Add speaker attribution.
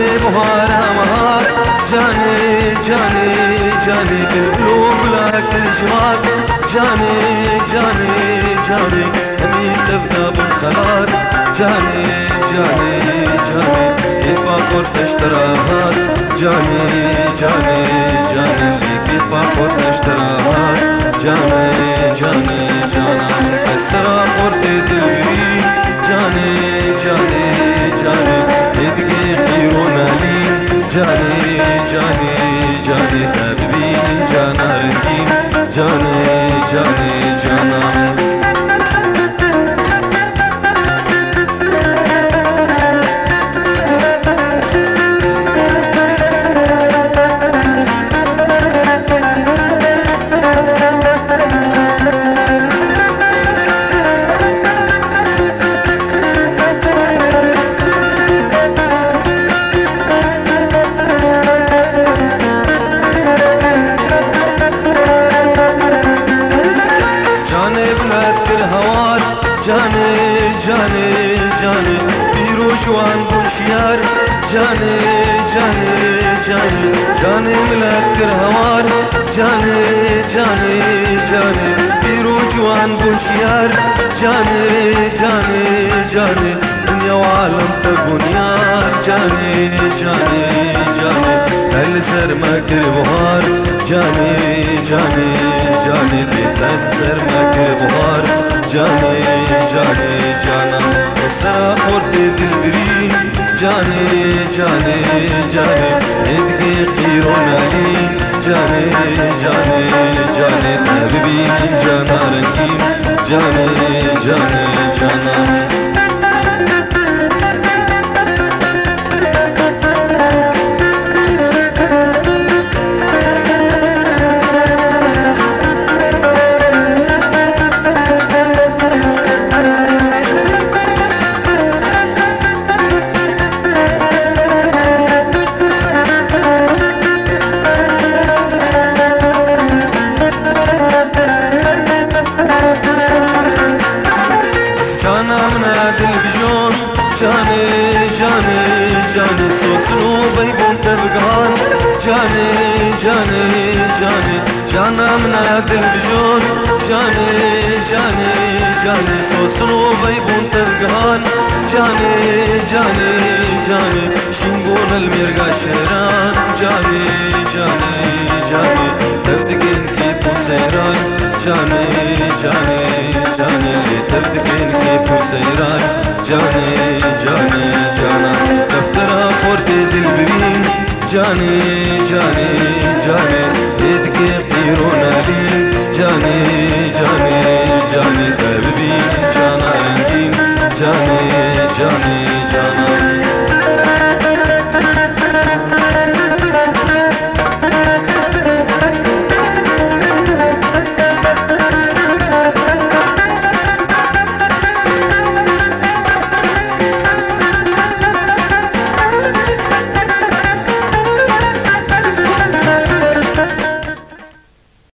Speaker 1: جاني بهارا مهار جاني جاني جاني بالقلوب لك الجوار جاني جاني جاني همي تبدا بالخلار جاني جاني جاني كيف تشتراها جاني جاني جاني كيف تشتراها جاني جاني جاني كسرى قرتي دلبي جاني جاني جاني يدقي خيرنا لي جاني جاني جاني تبين جانا رنجين جاني جاني جانا جاني جاني جاني بيروش وان بوشيار جاني جاني جاني جاني ملات كرهوار جاني جاني جاني بيروش وان بوشيار جاني جاني جاني دنيا وعالم تبنيار جاني جاني جاني هل سر ما كربهار جاني جاني جاني بيتات سر ما كربهار جاني جاني جانا اسرا قرتي دلبري جاني جاني جاني ادقي قيرونا لي جاني جاني جاني تربين جانا رنكين جاني جاني جانا جاني جاني جاني سوسنو بيبون تبقان جاني جاني جاني جانا من التلفزيون جاني جاني جاني سوسنو بيبون تبقان جاني جاني جاني شنقون المرقى شيران جاني جاني جاني تبدقين كيف سيران جاني جاني جاني تبدقين كيف سيران جاني جاني جانا دفتر قرتي دلبرين جاني